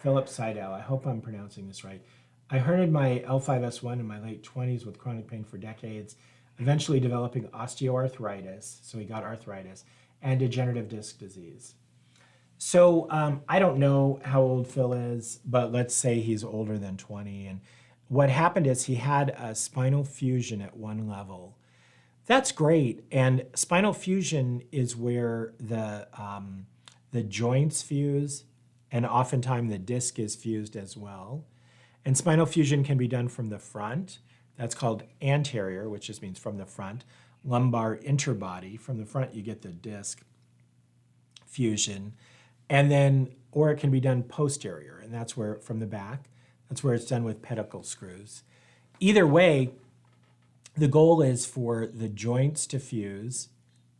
Philip Seidel. I hope I'm pronouncing this right. I herniated my L5S1 in my late 20s with chronic pain for decades, eventually developing osteoarthritis, so he got arthritis, and degenerative disc disease. So I don't know how old Phil is, but let's say he's older than 20. And what happened is he had a spinal fusion at one level. That's great. And spinal fusion is where the joints fuse, and oftentimes the disc is fused as well. And spinal fusion can be done from the front. That's called anterior, which just means from the front. Lumbar interbody. From the front, you get the disc fusion. And then, or it can be done posterior, and that's where, from the back, that's where it's done with pedicle screws. Either way, the goal is for the joints to fuse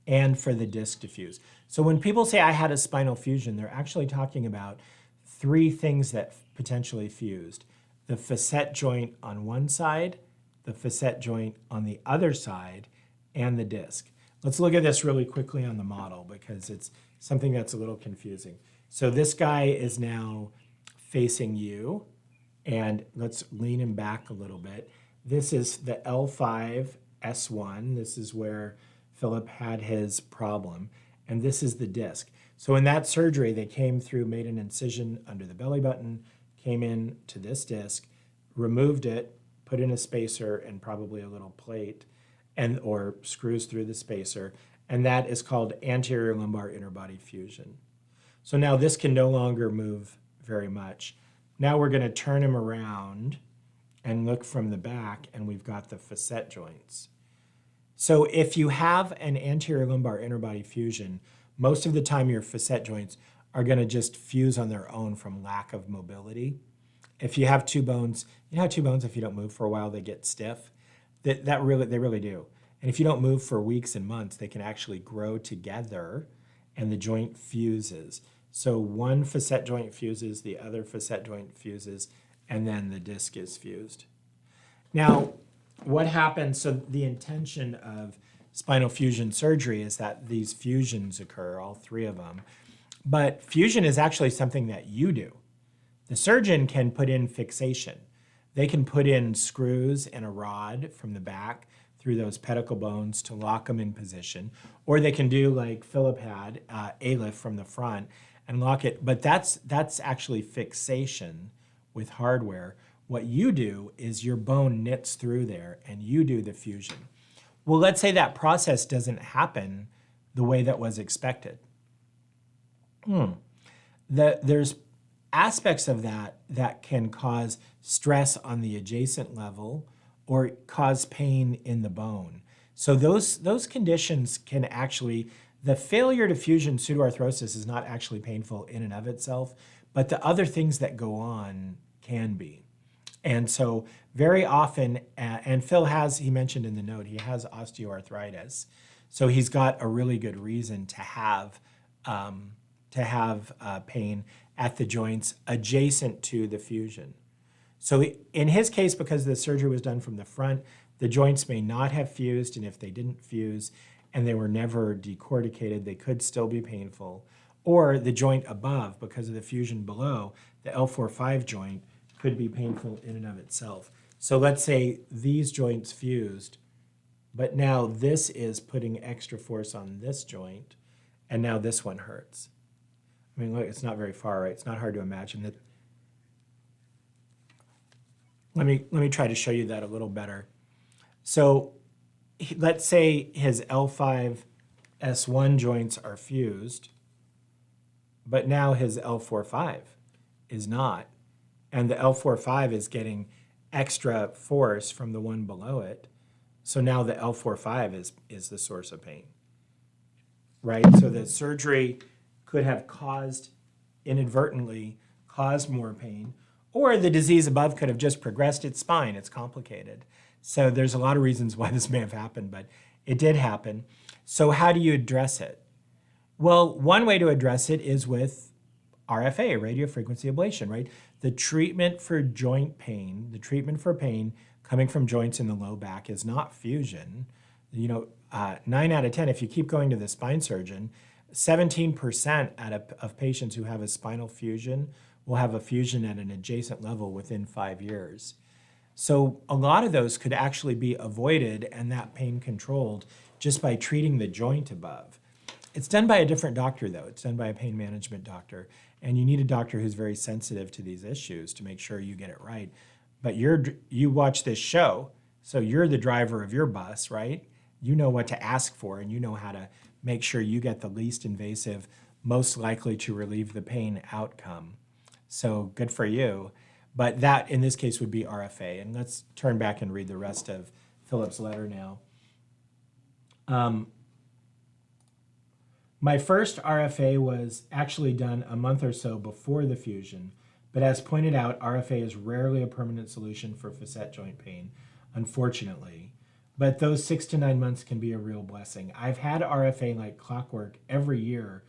and for the disc to fuse. So when people say I had a spinal fusion, they're actually talking about three things that potentially fused. The facet joint on one side, the facet joint on the other side, and the disc. Let's look at this really quickly on the model because it's something that's a little confusing. So this guy is now facing you, and let's lean him back a little bit. This is the L5S1. This is where Philip had his problem, and this is the disc. So in that surgery, they came through, made an incision under the belly button, came in to this disc, removed it, put in a spacer and probably a little plate, and or screws through the spacer, and that is called anterior lumbar interbody fusion. So now this can no longer move very much. Now we're going to turn him around and look from the back, and we've got the facet joints. So if you have an anterior lumbar interbody fusion, most of the time your facet joints are going to just fuse on their own from lack of mobility. If you have two bones, you know how two bones, if you don't move for a while, they get stiff? They really do. And if you don't move for weeks and months, they can actually grow together and the joint fuses. So one facet joint fuses, the other facet joint fuses, and then the disc is fused. Now, what happens, so the intention of spinal fusion surgery is that these fusions occur, all three of them. But fusion is actually something that you do. The surgeon can put in fixation. They can put in screws and a rod from the back through those pedicle bones to lock them in position. Or they can do like Philip had, A-lift from the front and lock it. But that's actually fixation with hardware. What you do is your bone knits through there and you do the fusion. Well, let's say that process doesn't happen the way that was expected. There's aspects of that can cause stress on the adjacent level or cause pain in the bone. So those conditions can actually, the failure to fusion pseudoarthrosis is not actually painful in and of itself, but the other things that go on can be. And so very often, and Phil has, he mentioned in the note, he has osteoarthritis. So he's got a really good reason to have pain at the joints adjacent to the fusion. So in his case, because the surgery was done from the front, the joints may not have fused, and if they didn't fuse and they were never decorticated, they could still be painful. Or the joint above, because of the fusion below, the L4-5 joint could be painful in and of itself. So let's say these joints fused, but now this is putting extra force on this joint, and now this one hurts. I mean, look, it's not very far, right? It's not hard to imagine that. Let me try to show you that a little better. So let's say his L5-S1 joints are fused, but now his L4-5 is not. And the L4-5 is getting extra force from the one below it. So now the L4-5 is the source of pain, right? So the surgery could have inadvertently caused more pain, or the disease above could have just progressed its spine. It's complicated. So there's a lot of reasons why this may have happened, but it did happen. So how do you address it? Well, one way to address it is with RFA, radiofrequency ablation, right? The treatment for joint pain, the treatment for pain coming from joints in the low back is not fusion. 9 out of 10, if you keep going to the spine surgeon, 17% of patients who have a spinal fusion will have a fusion at an adjacent level within 5 years. So a lot of those could actually be avoided and that pain controlled just by treating the joint above. It's done by a different doctor though. It's done by a pain management doctor. And you need a doctor who's very sensitive to these issues to make sure you get it right. But you watch this show, so you're the driver of your bus, right? You know what to ask for and you know how to make sure you get the least invasive, most likely to relieve the pain outcome. So good for you. But that, in this case, would be RFA. And let's turn back and read the rest of Philip's letter now. My first RFA was actually done a month or so before the fusion, but as pointed out, RFA is rarely a permanent solution for facet joint pain, unfortunately. But those 6 to 9 months can be a real blessing. I've had RFA like clockwork every year,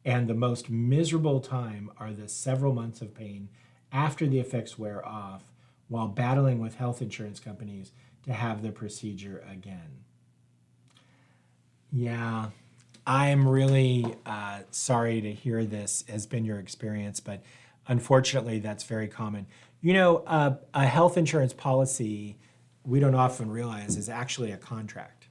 and the most miserable time are the several months of pain after the effects wear off while battling with health insurance companies to have the procedure again. Yeah, I'm really sorry to hear this has been your experience, but unfortunately that's very common. You know, a health insurance policy, we don't often realize, is actually a contract.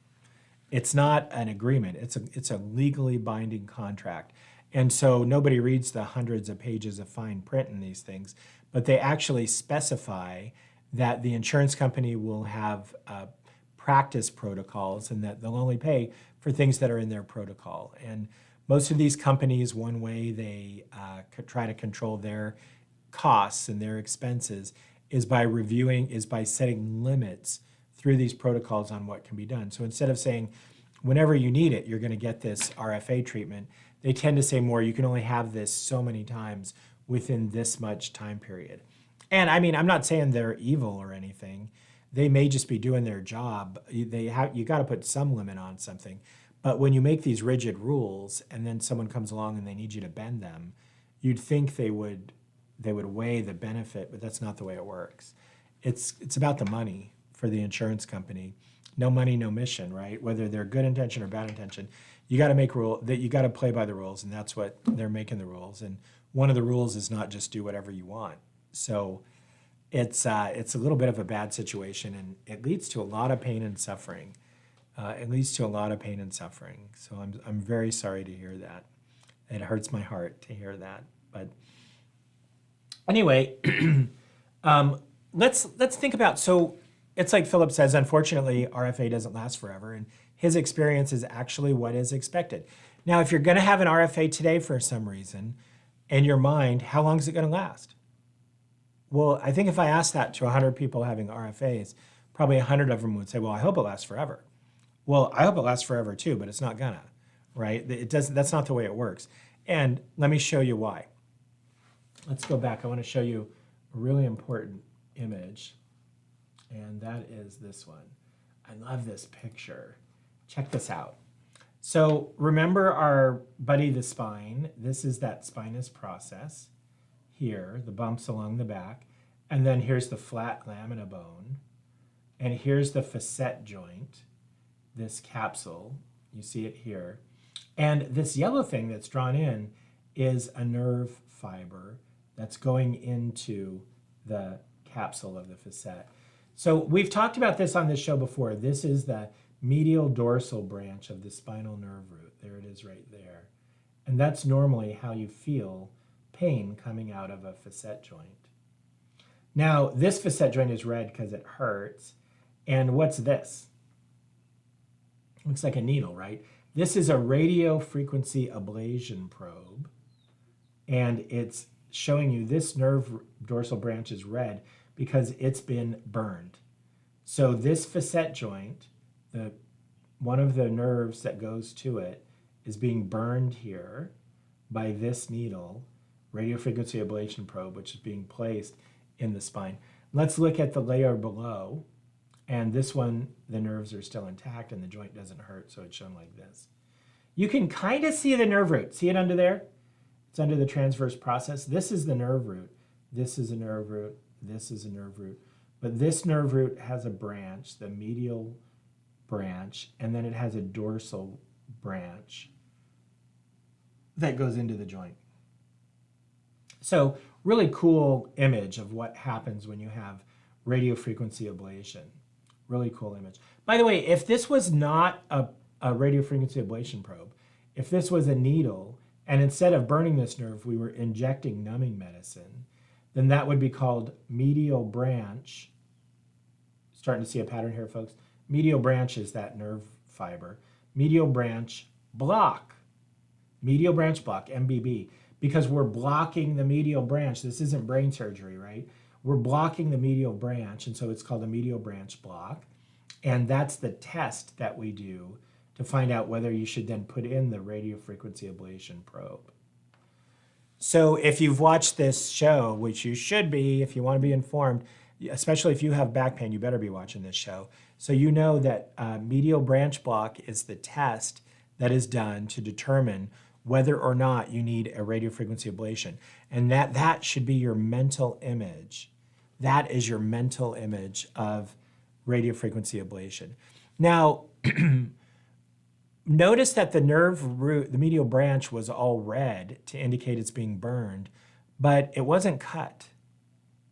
It's not an agreement, it's a legally binding contract. And so nobody reads the hundreds of pages of fine print in these things, but they actually specify that the insurance company will have practice protocols and that they'll only pay for things that are in their protocol. And most of these companies, one way they try to control their costs and their expenses is by setting limits through these protocols on what can be done. So instead of saying, whenever you need it, you're going to get this RFA treatment, they tend to say more, you can only have this so many times within this much time period. And I mean, I'm not saying they're evil or anything. They may just be doing their job. You got to put some limit on something. But when you make these rigid rules and then someone comes along and they need you to bend them, you'd think they would weigh the benefit, but that's not the way it works. It's about the money for the insurance company. No money, no mission, right? Whether they're good intention or bad intention, you got to you got to play by the rules, and that's what they're making the rules. And one of the rules is not just do whatever you want. So it's a little bit of a bad situation, and it leads to a lot of pain and suffering. So I'm very sorry to hear that. It hurts my heart to hear that. But anyway, let's think about, so it's like Philip says, unfortunately, RFA doesn't last forever, and his experience is actually what is expected. Now, if you're going to have an RFA today for some reason, in your mind, how long is it going to last? Well, I think if I asked that to 100 people having RFAs, probably 100 of them would say, well, I hope it lasts forever. Well, I hope it lasts forever too, but it's not gonna, right? It doesn't. That's not the way it works. And let me show you why. Let's go back. I want to show you a really important image, and that is this one. I love this picture. Check this out. So remember our buddy the spine. This is that spinous process here, the bumps along the back, and then here's the flat lamina bone, and here's the facet joint, this capsule, you see it here. And this yellow thing that's drawn in is a nerve fiber that's going into the capsule of the facet. So we've talked about this on this show before. This is the medial dorsal branch of the spinal nerve root. There it is right there. And that's normally how you feel pain coming out of a facet joint. Now, this facet joint is red because it hurts. And what's this? Looks like a needle, right? This is a radio frequency ablation probe, and it's showing you this nerve dorsal branch is red because it's been burned. So this facet joint, one of the nerves that goes to it, is being burned here by this needle, radio frequency ablation probe, which is being placed in the spine. Let's look at the layer below. And this one, the nerves are still intact and the joint doesn't hurt, so it's shown like this. You can kind of see the nerve root. See it under there? It's under the transverse process. This is the nerve root. This is a nerve root. This is a nerve root. But this nerve root has a branch, the medial branch, and then it has a dorsal branch that goes into the joint. So really cool image of what happens when you have radiofrequency ablation. Really cool image. By the way, if this was not a radiofrequency ablation probe, if this was a needle, and instead of burning this nerve, we were injecting numbing medicine, then that would be called medial branch. Starting to see a pattern here, folks. Medial branch is that nerve fiber. Medial branch block. Medial branch block, MBB, because we're blocking the medial branch. This isn't brain surgery, right? We're blocking the medial branch, and so it's called a medial branch block. And that's the test that we do to find out whether you should then put in the radiofrequency ablation probe. So if you've watched this show, which you should be if you want to be informed, especially if you have back pain, you better be watching this show. So you know that medial branch block is the test that is done to determine whether or not you need a radiofrequency ablation. And that should be your mental image. That is your mental image of radiofrequency ablation. Now, notice that the nerve root, the medial branch, was all red to indicate it's being burned, but it wasn't cut.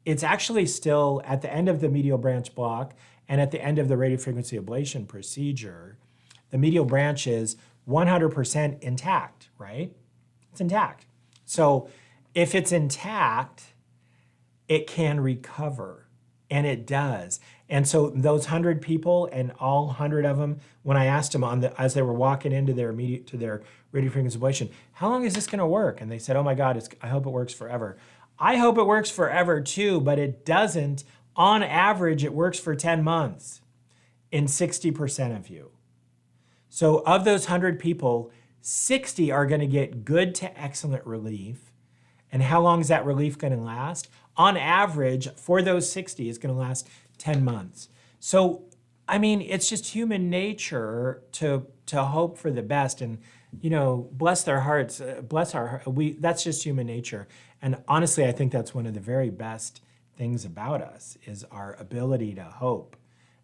It's actually still at the end of the medial branch block and at the end of the radiofrequency ablation procedure, the medial branch is 100% intact, right? It's intact. So if it's intact, it can recover, and it does. And so those 100 people, and all 100 of them, when I asked them as they were walking into their radiofrequency ablation, how long is this going to work? And they said, oh my God, I hope it works forever. I hope it works forever too, but it doesn't. On average, it works for 10 months in 60% of you. So of those 100 people, 60 are going to get good to excellent relief. And how long is that relief going to last? On average, for those 60, it's going to last 10 months. So, I mean, it's just human nature to hope for the best. And, bless their hearts, that's just human nature. And honestly, I think that's one of the very best things about us is our ability to hope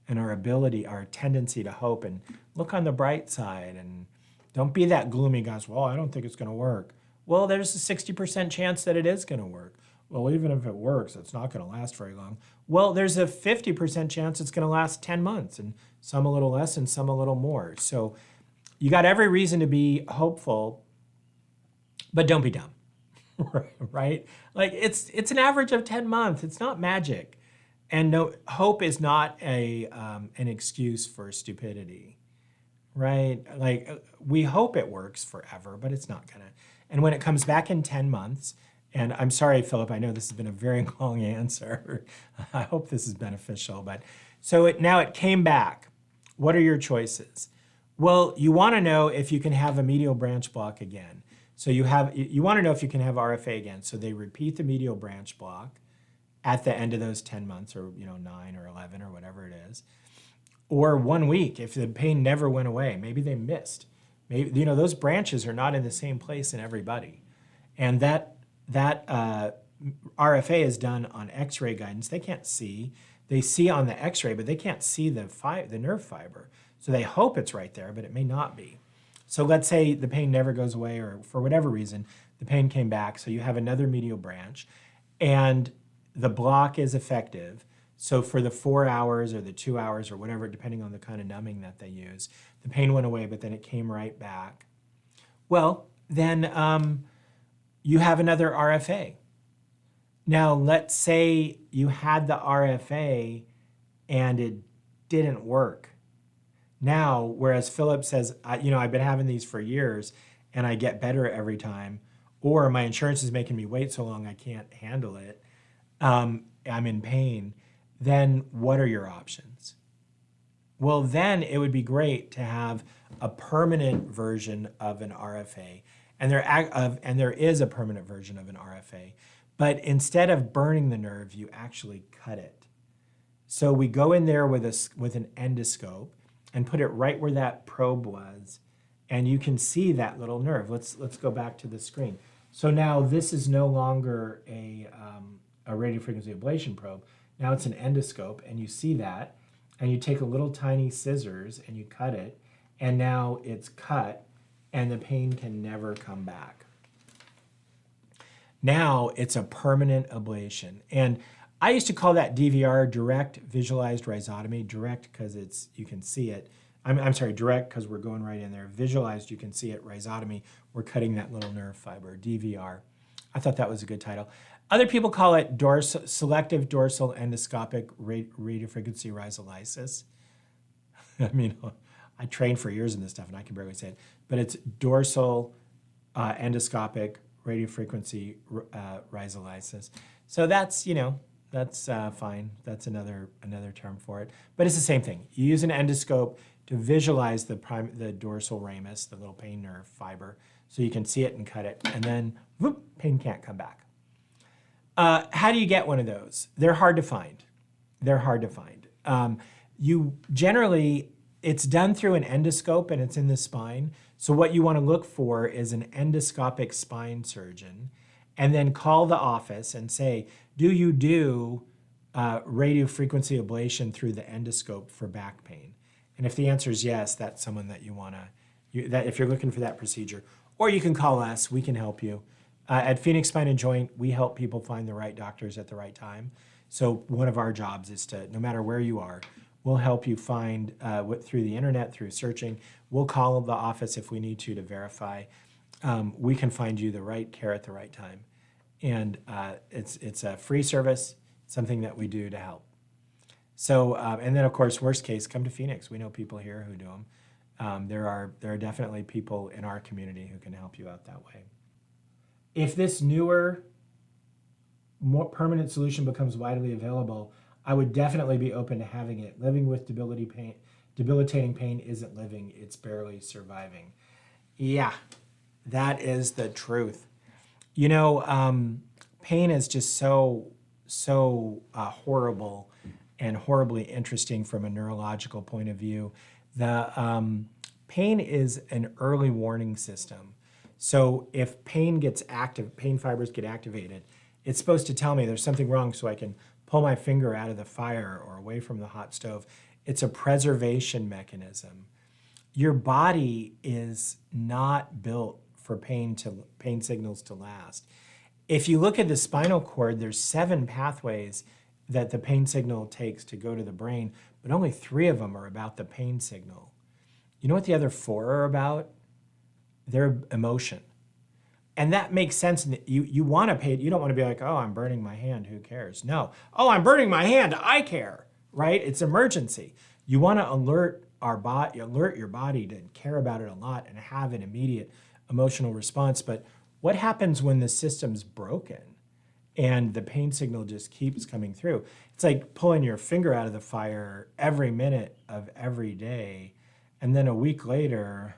and our tendency to hope and look on the bright side and don't be that gloomy guys. Well, I don't think it's going to work. Well, there's a 60% chance that it is going to work. Well, even if it works, it's not going to last very long. Well, there's a 50% chance it's going to last 10 months, and some a little less and some a little more. So you got every reason to be hopeful, but don't be dumb, right? Like it's an average of 10 months. It's not magic. And no, hope is not an excuse for stupidity, right? Like we hope it works forever, but it's not gonna. And when it comes back in 10 months, and I'm sorry, Philip, I know this has been a very long answer. I hope this is beneficial, but so now it came back. What are your choices? Well, you wanna know if you can have a medial branch block again. So you wanna know if you can have RFA again. So they repeat the medial branch block at the end of those 10 months or 9 or 11 or whatever it is. Or 1 week if the pain never went away. Maybe they missed. Maybe those branches are not in the same place in everybody. And that RFA is done on X-ray guidance. They can't see. They see on the X-ray, but they can't see the nerve fiber. So they hope it's right there, but it may not be. So let's say the pain never goes away, or for whatever reason, the pain came back. So you have another medial branch, and the block is effective. So for the 4 hours or the 2 hours or whatever, depending on the kind of numbing that they use, the pain went away, but then it came right back. Well, then you have another RFA. Now, let's say you had the RFA and it didn't work. Now, whereas Philip says, I've been having these for years and I get better every time, or my insurance is making me wait so long I can't handle it, I'm in pain, then what are your options? Well, then it would be great to have a permanent version of an RFA. And there is a permanent version of an RFA. But instead of burning the nerve, you actually cut it. So we go in there with an endoscope and put it right where that probe was. And you can see that little nerve. Let's go back to the screen. So now this is no longer a radiofrequency ablation probe. Now it's an endoscope, and you see that, and you take a little tiny scissors and you cut it, and now it's cut, and the pain can never come back. Now it's a permanent ablation. And I used to call that DVR, direct visualized rhizotomy. Direct because you can see it. I'm sorry, direct because we're going right in there. Visualized, you can see it. Rhizotomy, we're cutting that little nerve fiber. DVR. I thought that was a good title. Other people call it selective dorsal endoscopic radiofrequency rhizolysis. I mean, I trained for years in this stuff and I can barely say it, but it's dorsal endoscopic radiofrequency rhizolysis. So that's, that's fine. That's another term for it. But it's the same thing. You use an endoscope to visualize the dorsal ramus, the little pain nerve fiber, so you can see it and cut it, and then whoop, pain can't come back. How do you get one of those? They're hard to find. They're hard to find. You generally, it's done through an endoscope and it's in the spine. So what you want to look for is an endoscopic spine surgeon, and then call the office and say, do you do radiofrequency ablation through the endoscope for back pain? And if the answer is yes, that's someone that you want to, that if you're looking for that procedure. Or you can call us, we can help you. At Phoenix Spine and Joint, we help people find the right doctors at the right time. So one of our jobs is to, no matter where you are, we'll help you find through the internet, through searching. We'll call the office if we need to verify. We can find you the right care at the right time. And it's a free service, something that we do to help. So, and then of course, worst case, come to Phoenix. We know people here who do them. There are definitely people in our community who can help you out that way. If this newer, more permanent solution becomes widely available, I would definitely be open to having it. Living with debilitating pain isn't living, it's barely surviving. Yeah, that is the truth. Pain is just so horrible and horribly interesting from a neurological point of view. The pain is an early warning system. So if pain gets active, pain fibers get activated, it's supposed to tell me there's something wrong so I can pull my finger out of the fire or away from the hot stove. It's a preservation mechanism. Your body is not built for pain signals to last. If you look at the spinal cord, there's 7 pathways that the pain signal takes to go to the brain, but only 3 of them are about the pain signal. You know what the other 4 are about? They're emotion. And that makes sense. You want to pay, you don't want to be like, oh, I'm burning my hand, who cares? No. Oh, I'm burning my hand, I care, right? It's emergency. You want to alert your body to care about it a lot and have an immediate emotional response. But what happens when the system's broken and the pain signal just keeps coming through? It's like pulling your finger out of the fire every minute of every day, and then a week later,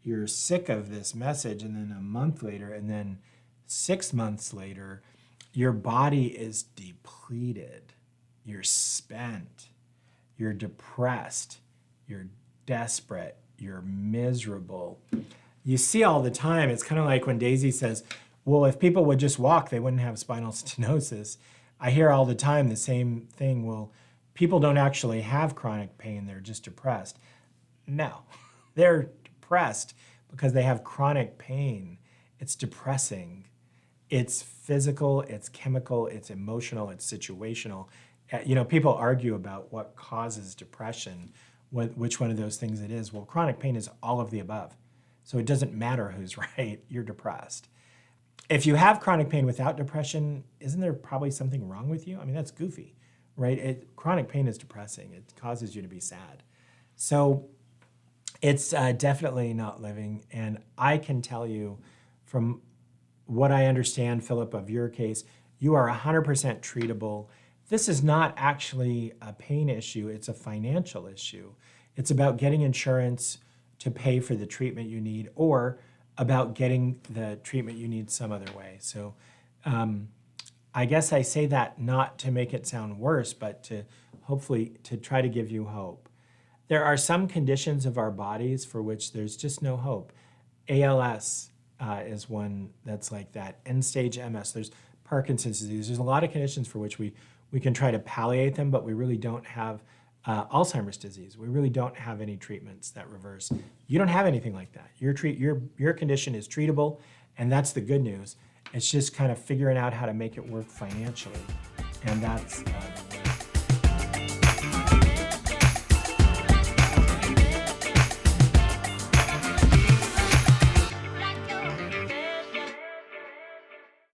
you're sick of this message, and then a month later, and then 6 months later, your body is depleted, you're spent, you're depressed, you're desperate, you're miserable. You see all the time, it's kind of like when Daisy says, well, if people would just walk, they wouldn't have spinal stenosis. I hear all the time the same thing, well, people don't actually have chronic pain, they're just depressed. No, they're depressed because they have chronic pain. It's depressing. It's physical, it's chemical, it's emotional, it's situational. People argue about what causes depression, which one of those things it is. Well, chronic pain is all of the above. So it doesn't matter who's right, you're depressed. If you have chronic pain without depression, isn't there probably something wrong with you? I mean, that's goofy, right? Chronic pain is depressing. It causes you to be sad. So it's definitely not living. And I can tell you from what I understand, Philip, of your case, you are 100% treatable. This is not actually a pain issue. It's a financial issue. It's about getting insurance to pay for the treatment you need, or about getting the treatment you need some other way. So I guess I say that not to make it sound worse, but to hopefully to try to give you hope. There are some conditions of our bodies for which there's just no hope. ALS is one that's like that. End-stage MS, there's Parkinson's disease. There's a lot of conditions for which we can try to palliate them, but we really don't have Alzheimer's disease. We really don't have any treatments that reverse. You don't have anything like that. Your condition is treatable, and that's the good news. It's just kind of figuring out how to make it work financially. And that's